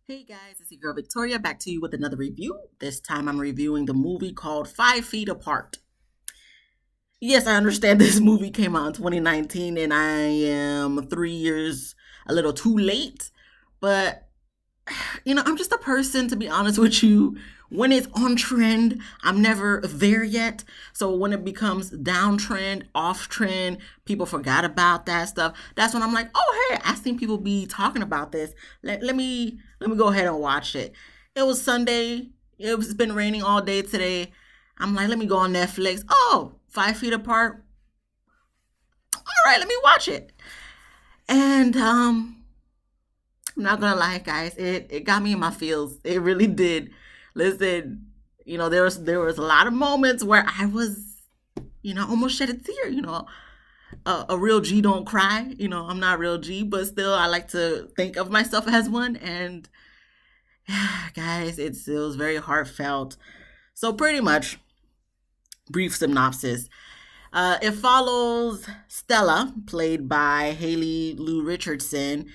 Hey guys, it's your girl Victoria back to you with another review. This time I'm reviewing the movie called 5 Feet Apart. Yes, I understand this movie came out in 2019 and I am 3 years a little too late, but I'm just a person, to be honest with you. When it's on trend, I'm never there yet. So when it becomes down trend, off trend, people forgot about that stuff. That's when I'm like, oh hey, I've seen people be talking about this. Let me go ahead and watch it. It was Sunday. It's been raining all day today. I'm like, let me go on Netflix. Oh, 5 feet apart. All right, let me watch it. And I'm not gonna lie, guys. It got me in my feels. It really did. Listen, there was a lot of moments where I was, almost shed a tear. A real G don't cry. I'm not a real G, but still, I like to think of myself as one. And guys, it was very heartfelt. So pretty much, brief synopsis. It follows Stella, played by Haley Lou Richardson,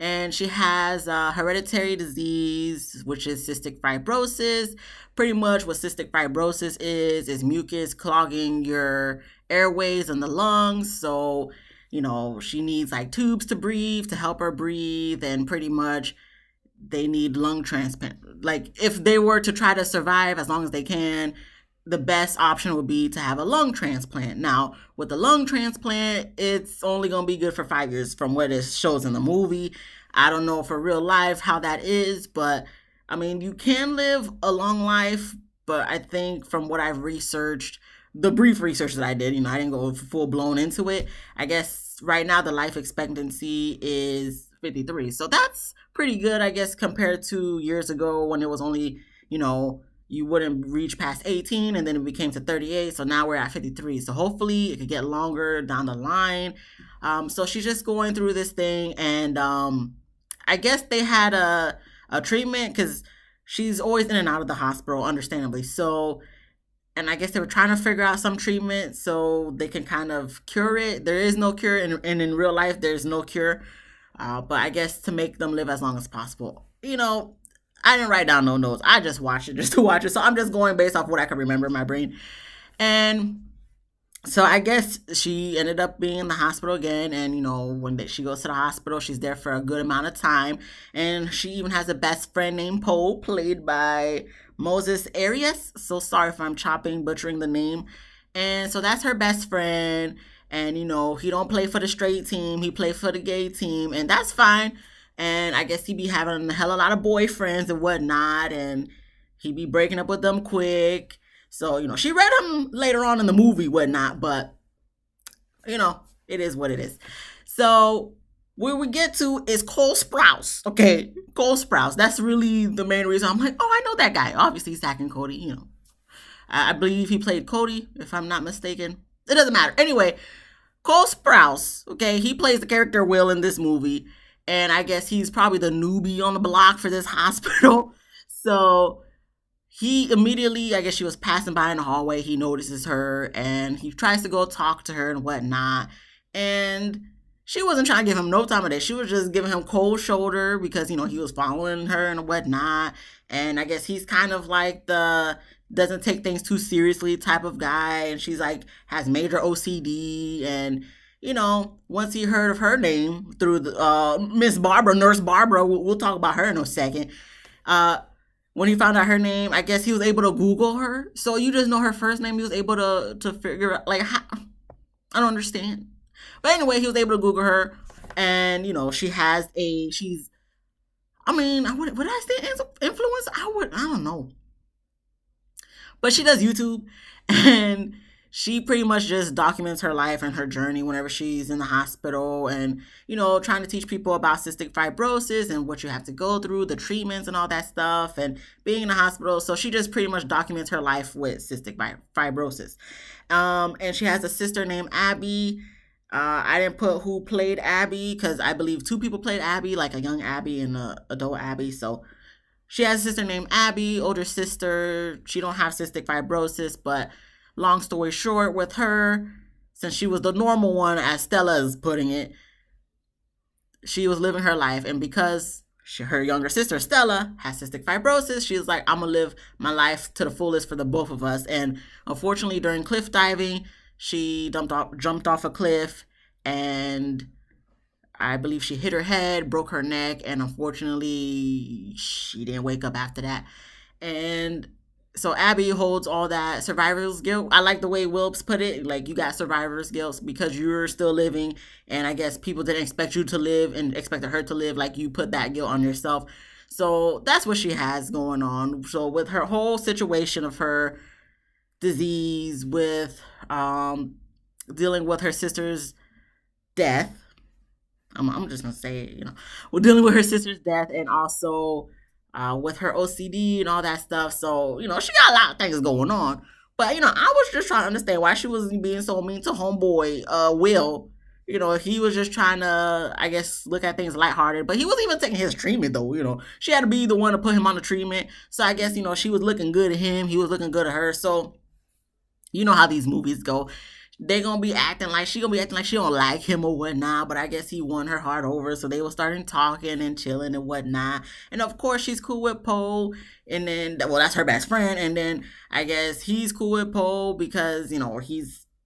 and she has a hereditary disease, which is cystic fibrosis. Pretty much what cystic fibrosis is mucus clogging your airways and the lungs. So, she needs like tubes to breathe to help her breathe, and pretty much they need lung transplant. Like if they were to try to survive as long as they can, the best option would be to have a lung transplant. Now, with the lung transplant, it's only going to be good for 5 years from what it shows in the movie. I don't know for real life how that is, but I mean, you can live a long life, but I think from what I've researched, the brief research that I did, I didn't go full blown into it. I guess right now the life expectancy is 53. So that's pretty good, I guess, compared to years ago when it was only, you wouldn't reach past 18 and then it became to 38. So now we're at 53. So hopefully it could get longer down the line. So she's just going through this thing, and I guess they had a treatment because she's always in and out of the hospital, understandably. So, and I guess they were trying to figure out some treatment so they can kind of cure it. There is no cure, and in real life, there's no cure. But I guess to make them live as long as possible. I didn't write down no notes. I just watched it just to watch it. So I'm just going based off what I can remember in my brain. And so I guess she ended up being in the hospital again. And, when she goes to the hospital, she's there for a good amount of time. And she even has a best friend named Poe, played by Moses Arias. So sorry if I'm butchering the name. And so that's her best friend. And, he don't play for the straight team. He play for the gay team. And that's fine. And I guess he be having a hell of a lot of boyfriends and whatnot. And he be breaking up with them quick. So, she read him later on in the movie, whatnot, but, it is what it is. So, where we get to is Cole Sprouse. Okay, Cole Sprouse. That's really the main reason I'm like, oh, I know that guy. Obviously, Zack and Cody, I believe he played Cody, if I'm not mistaken. It doesn't matter. Anyway, Cole Sprouse, okay, he plays the character Will in this movie. And I guess he's probably the newbie on the block for this hospital. So he immediately, I guess she was passing by in the hallway. He notices her and he tries to go talk to her and whatnot. And she wasn't trying to give him no time of day. She was just giving him cold shoulder because, he was following her and whatnot. And I guess he's kind of like the doesn't take things too seriously type of guy. And she's like, has major OCD. And, once he heard of her name through the Miss Barbara, Nurse Barbara, we'll talk about her in a second. When he found out her name, I guess he was able to Google her. So you just know her first name. He was able to figure out, like, how, I don't understand. But anyway, he was able to Google her. And, she's, I mean, what did I say? Influence? I don't know. But she does YouTube. And she pretty much just documents her life and her journey whenever she's in the hospital and, trying to teach people about cystic fibrosis and what you have to go through, the treatments and all that stuff, and being in the hospital. So she just pretty much documents her life with cystic fibrosis. And she has a sister named Abby. I didn't put who played Abby because I believe two people played Abby, like a young Abby and an adult Abby. So she has a sister named Abby, older sister. She don't have cystic fibrosis, but long story short, with her, since she was the normal one, as Stella is putting it, she was living her life. And because her younger sister Stella has cystic fibrosis. She's like, I'm gonna live my life to the fullest for the both of us. And unfortunately, during cliff diving, she jumped off a cliff, and I believe she hit her head, broke her neck, and unfortunately, she didn't wake up after that. And so Abby holds all that survivor's guilt. I like the way Wilps put it. Like, you got survivor's guilt because you're still living, and I guess people didn't expect you to live and expected her to live. Like, you put that guilt on yourself. So that's what she has going on. So with her whole situation of her disease, with dealing with her sister's death, I'm just gonna say it, we're dealing with her sister's death, and also with her OCD and all that stuff. So, she got a lot of things going on. But, I was just trying to understand why she was being so mean to homeboy, Will. He was just trying to, I guess, look at things lighthearted. But he wasn't even taking his treatment, though. She had to be the one to put him on the treatment. So I guess, she was looking good at him. He was looking good at her. So, you know how these movies go. They gonna be acting like she don't like him or whatnot, but I guess he won her heart over, so they were starting talking and chilling and whatnot. And of course she's cool with Poe, and then, well, that's her best friend, and then I guess he's cool with Poe because,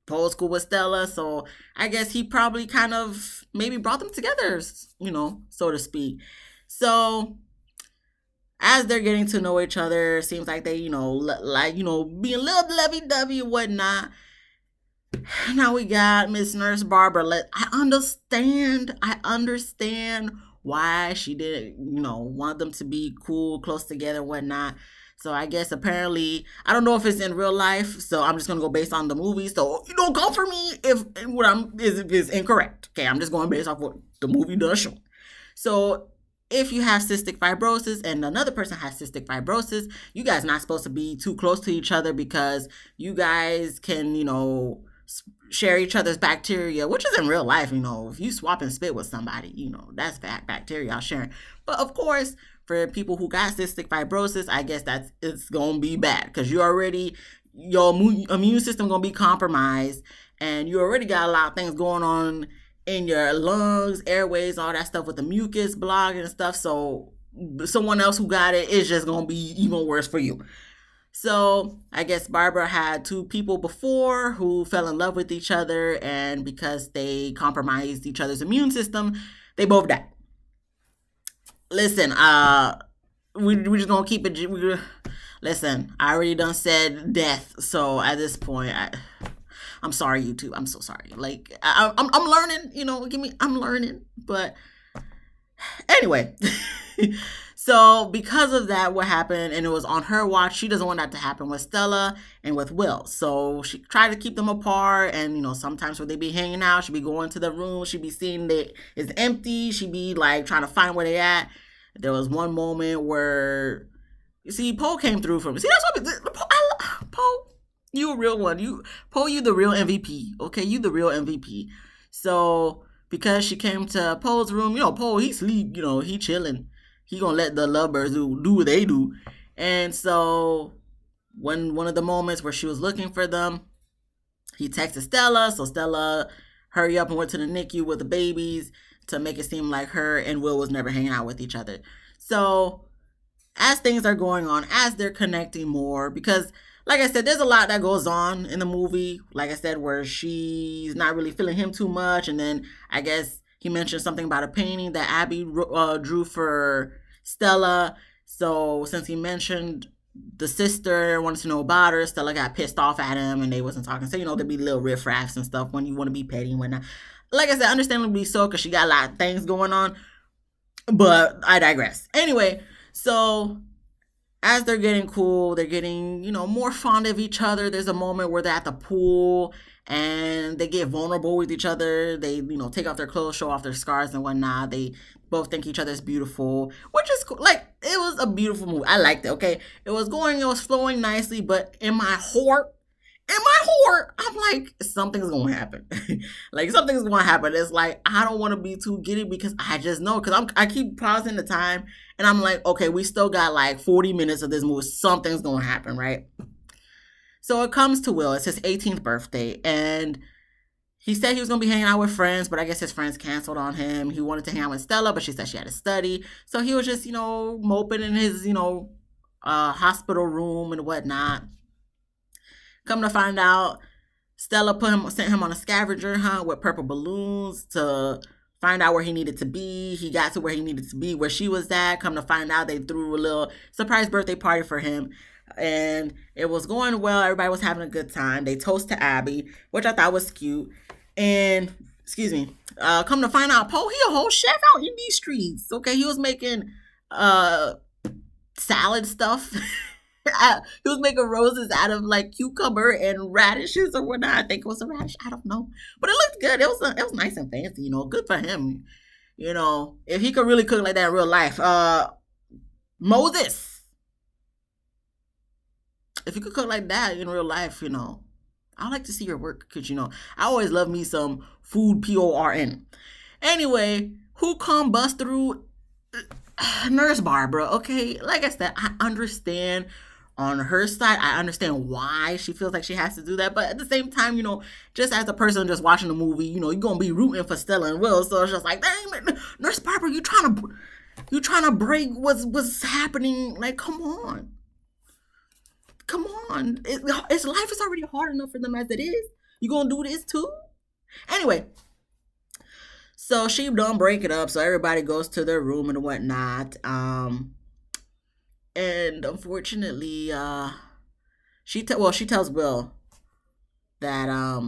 Poe's cool with Stella, so I guess he probably kind of maybe brought them together, so to speak. So as they're getting to know each other, seems like they, being a little lovey-dovey and whatnot. Now we got Miss Nurse Barbara. I understand why she didn't, want them to be cool, close together, and whatnot. So I guess apparently, I don't know if it's in real life, so I'm just gonna go based on the movie. So don't go for me if what is incorrect. Okay, I'm just going based off what the movie does show. So if you have cystic fibrosis and another person has cystic fibrosis, you guys not supposed to be too close to each other because you guys can, share each other's bacteria, which is in real life. If you swap and spit with somebody, that's bacteria sharing. But of course, for people who got cystic fibrosis, I guess it's gonna be bad because your immune system gonna be compromised, and you already got a lot of things going on in your lungs, airways, all that stuff with the mucus block and stuff. So someone else who got it is just gonna be even worse for you. So I guess Barbara had two people before who fell in love with each other, and because they compromised each other's immune system, they both died. Listen, we just gonna keep it. Listen, I already done said death, so at this point, I'm sorry, YouTube. I'm so sorry. Like, I'm learning. I'm learning, but anyway. So because of that, what happened, and it was on her watch, she doesn't want that to happen with Stella and with Will. So she tried to keep them apart, and sometimes when they be hanging out, she'd be going to the room, she'd be seeing that it's empty, she'd be like trying to find where they at. There was one moment where, you see, Poe came through for me. See, that's what Poe, you a real one. Poe, you the real MVP. Okay, you the real MVP. So because she came to Poe's room, Poe, he sleep, he chilling. He gonna let the lovebirds do what they do. And so when one of the moments where she was looking for them, he texted Stella. So Stella hurry up and went to the NICU with the babies to make it seem like her and Will was never hanging out with each other. So as things are going on, as they're connecting more, because like I said, there's a lot that goes on in the movie. Like I said, where she's not really feeling him too much. And then I guess he mentioned something about a painting that Abby drew for Stella. So since he mentioned the sister wanted to know about her, Stella got pissed off at him and they wasn't talking. So, there'd be little riffraffs and stuff when you want to be petty and whatnot. Like I said, understandably so, because she got a lot of things going on. But I digress. Anyway, so as they're getting cool, they're getting, more fond of each other. There's a moment where they're at the pool and they get vulnerable with each other. They, take off their clothes, show off their scars and whatnot. They both think each other's beautiful, which is cool. Like, it was a beautiful movie. I liked it, okay? It was flowing nicely, but in my heart, I'm like, something's going to happen. Like, something's going to happen. It's like, I don't want to be too giddy because I just know, because I keep pausing the time, and I'm like, okay, we still got like 40 minutes of this movie. Something's going to happen, right? So it comes to Will. It's his 18th birthday, and He said he was gonna be hanging out with friends, but I guess his friends canceled on him. He wanted to hang out with Stella, but she said she had to study. So he was just, moping in his, hospital room and whatnot. Come to find out, Stella sent him on a scavenger hunt with purple balloons to find out where he needed to be. He got to where he needed to be, where she was at. Come to find out, they threw a little surprise birthday party for him. And it was going well. Everybody was having a good time. They toast to Abby, which I thought was cute. And, excuse me, come to find out, Poe, he a whole chef out in these streets. Okay, he was making salad stuff. He was making roses out of like cucumber and radishes or whatnot. I think it was a radish. I don't know, but it looked good. It was nice and fancy. Good for him. If he could really cook like that in real life. Moses, if you could cook like that in real life, I'd like to see your work because I always love me some food. PORN. Anyway, who come bust through? Nurse Barbara. Okay, like I said, I understand on her side. I understand why she feels like she has to do that, but at the same time, just as a person just watching the movie, you're gonna be rooting for Stella and Will. So it's just like, dang, Nurse Barbara, you trying to break what's happening? Like, come on. Its life is already hard enough for them as it is. You gonna do this too? Anyway, so she done break it up, so everybody goes to their room and whatnot. And unfortunately, she tells Will that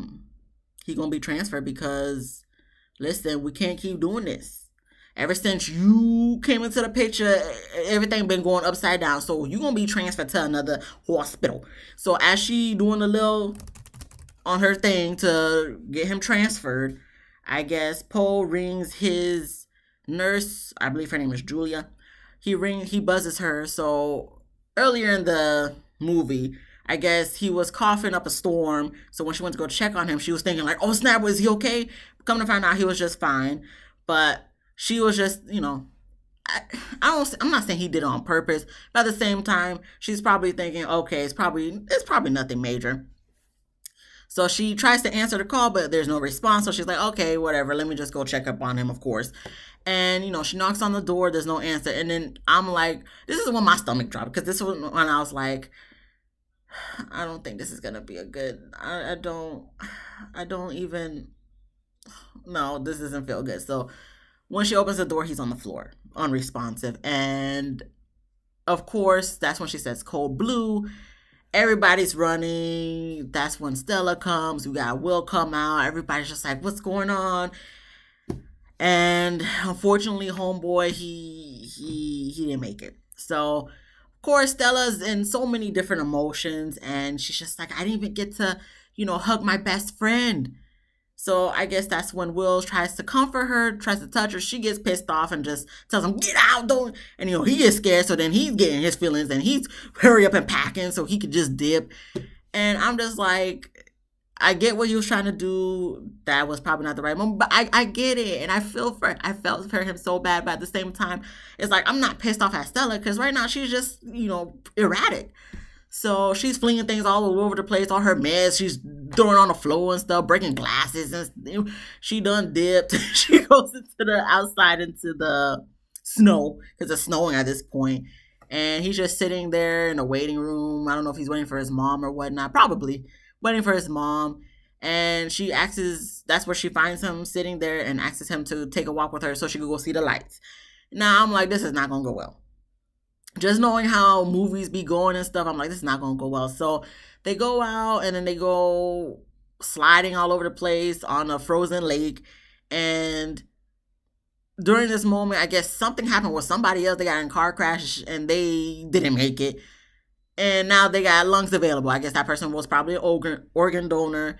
he gonna be transferred because, listen, we can't keep doing this. Ever since you came into the picture, everything been going upside down. So you gonna be transferred to another hospital. So as she doing a little on her thing to get him transferred, I guess Poe rings his nurse. I believe her name is Julia. He buzzes her. So earlier in the movie, I guess he was coughing up a storm. So when she went to go check on him, she was thinking like, "Oh snap, was he okay?" Come to find out, he was just fine. But she was just, I'm not saying he did it on purpose, but at the same time, she's probably thinking, okay, it's probably nothing major. So she tries to answer the call, but there's no response. So she's like, okay, whatever. Let me just go check up on him, of course. And, she knocks on the door. There's no answer. And then I'm like, this is when my stomach dropped. Because this was when I was like, I don't think this is going to be a good, I don't even, no, this doesn't feel good. So when she opens the door, he's on the floor, unresponsive. And of course, that's when she says cold blue. Everybody's running. That's when Stella comes. We got Will come out. Everybody's just like, what's going on? And unfortunately, homeboy, he didn't make it. So, of course, Stella's in so many different emotions. And she's just like, I didn't even get to, hug my best friend. So I guess that's when Will tries to comfort her, tries to touch her. She gets pissed off and just tells him, get out, don't. And, he gets scared. So then he's getting his feelings and he's hurry up and packing so he could just dip. And I'm just like, I get what he was trying to do. That was probably not the right moment, but I get it. And I felt for him so bad. But at the same time, it's like, I'm not pissed off at Stella because right now she's just, erratic. So she's flinging things all over the place, all her mess. She's throwing on the floor and stuff, breaking glasses. And she done dipped. She goes into the outside into the snow because it's snowing at this point. And he's just sitting there in a waiting room. I don't know if he's waiting for his mom or whatnot. Probably waiting for his mom. And that's where she finds him sitting there and asks him to take a walk with her so she could go see the lights. Now I'm like, this is not going to go well. Just knowing how movies be going and stuff, I'm like, this is not going to go well. So they go out and then they go sliding all over the place on a frozen lake. And during this moment, I guess something happened with somebody else. They got in a car crash and they didn't make it. And now they got lungs available. I guess that person was probably an organ donor.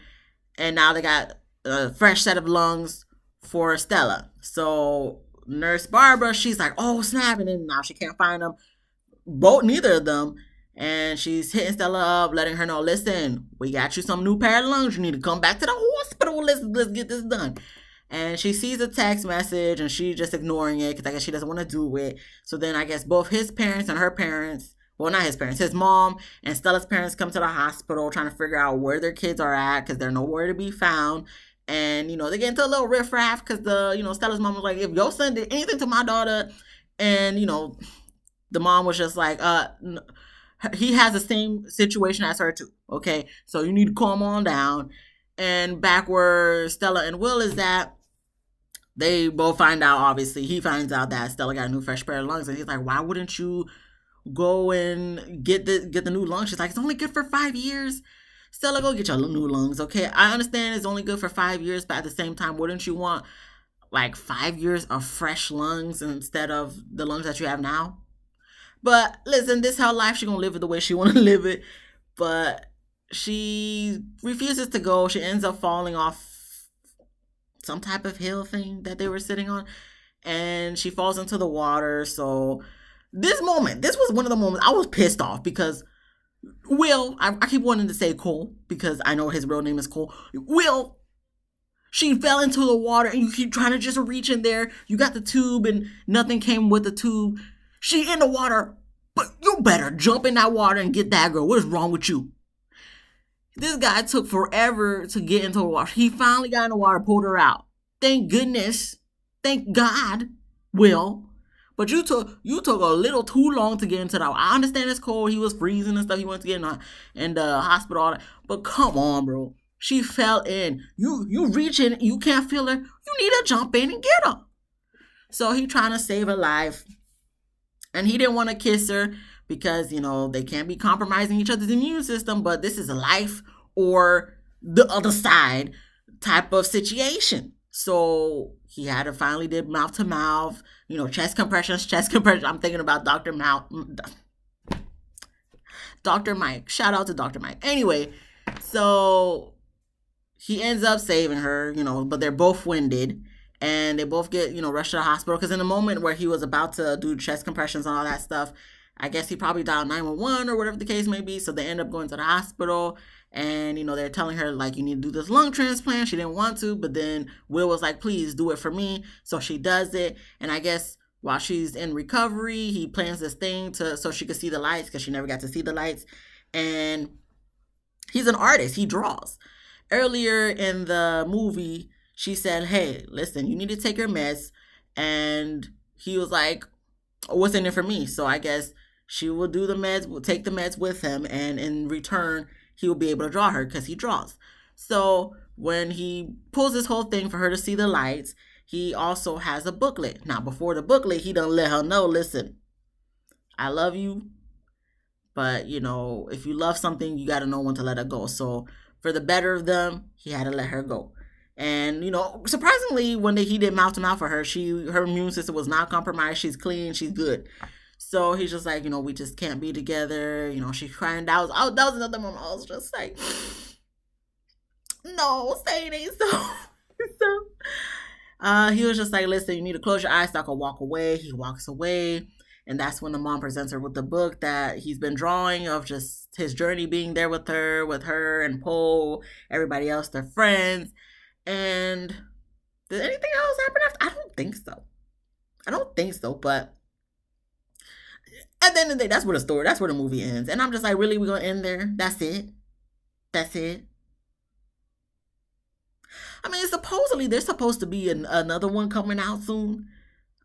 And now they got a fresh set of lungs for Stella. So Nurse Barbara, she's like, oh, snap. And then now she can't find them. Neither of them. And she's hitting Stella up, letting her know, listen, we got you some new pair of lungs. You need to come back to the hospital. Let's get this done. And she sees a text message and she's just ignoring it because I guess she doesn't want to do it. So then I guess both his parents and her parents, well, not his parents, his mom and Stella's parents come to the hospital trying to figure out where their kids are at because they're nowhere to be found. And, they get into a little riffraff because Stella's mom was like, if your son did anything to my daughter, and, the mom was just like, he has the same situation as her too. Okay. So you need to calm on down. And back where Stella and Will is at, they both find out, obviously, he finds out that Stella got a new fresh pair of lungs. And he's like, why wouldn't you go and get the new lungs? She's like, it's only good for 5 years. Stella, go get your new lungs, okay? I understand it's only good for 5 years, but at the same time, wouldn't you want like 5 years of fresh lungs instead of the lungs that you have now? But listen, this is her life. She gonna live it the way she wanna live it. But she refuses to go. She ends up falling off some type of hill thing that they were sitting on, and she falls into the water. So this was one of the moments I was pissed off because Will, I keep wanting to say Cole because I know his real name is Cole. Will, she fell into the water and you keep trying to just reach in there. You got the tube and nothing came with the tube. She in the water, but you better jump in that water and get that girl. What is wrong with you? This guy took forever to get into the water. He finally got in the water, pulled her out. Thank goodness. Thank God, Will. But you took a little too long to get into that. I understand it's cold. He was freezing and stuff. He went to get in the hospital. All that. But come on, bro. She fell in. You reach in. You can't feel her. You need to jump in and get her. So he trying to save her life. And he didn't want to kiss her because, they can't be compromising each other's immune system. But this is a life or the other side type of situation. So he had to finally did mouth to mouth, chest compressions. I'm thinking about Dr. Mike. Shout out to Dr. Mike. Anyway, so he ends up saving her, but they're both winded. And they both get, rushed to the hospital. Because in the moment where he was about to do chest compressions and all that stuff, I guess he probably dialed 911 or whatever the case may be. So they end up going to the hospital. And, they're telling her, like, you need to do this lung transplant. She didn't want to. But then Will was like, please do it for me. So she does it. And I guess while she's in recovery, he plans this thing so she could see the lights because she never got to see the lights. And he's an artist. He draws. Earlier in the movie, she said, hey, listen, you need to take your meds. And he was like, what's in it for me? So I guess she will do the meds, will take the meds with him. And in return, he will be able to draw her because he draws. So when he pulls this whole thing for her to see the lights, he also has a booklet. Now, before the booklet, he done let her know, listen, I love you. But, if you love something, you got to know when to let it go. So for the better of them, he had to let her go. And, surprisingly, when he did mouth to mouth for her, her immune system was not compromised. She's clean. She's good. So he's just like, we just can't be together. She's crying. That was another moment. I was just like, no, say it ain't so. He was just like, listen, you need to close your eyes so I can walk away. He walks away. And that's when the mom presents her with the book that he's been drawing of just his journey being there with her and Poe, everybody else, their friends. And did anything else happen after? I don't think so, but at the end of the day, that's where the movie ends. And I'm just like, really, we're going to end there? That's it? I mean, supposedly, there's supposed to be another one coming out soon.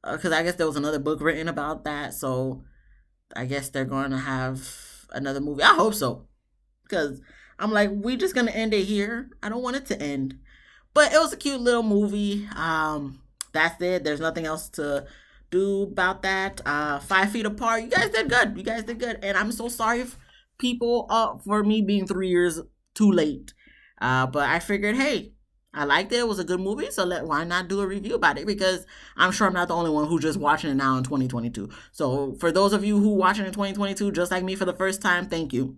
Because I guess there was another book written about that. So I guess they're going to have another movie. I hope so. Because I'm like, we're just going to end it here. I don't want it to end. But it was a cute little movie. That's it. There's nothing else to do about that. 5 Feet Apart. You guys did good. And I'm so sorry people for me being 3 years too late. But I figured, hey, I liked it. It was a good movie. So why not do a review about it? Because I'm sure I'm not the only one who's just watching it now in 2022. So for those of you who watching in 2022, just like me for the first time, thank you.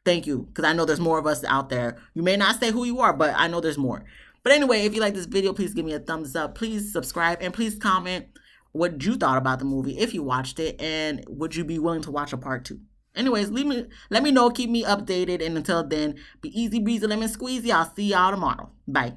Because I know there's more of us out there. You may not say who you are, but I know there's more. But anyway, if you like this video, please give me a thumbs up. Please subscribe and please comment what you thought about the movie if you watched it, and would you be willing to watch a part 2? Anyways, let me know. Keep me updated. And until then, be easy breezy, lemon squeezy. I'll see y'all tomorrow. Bye.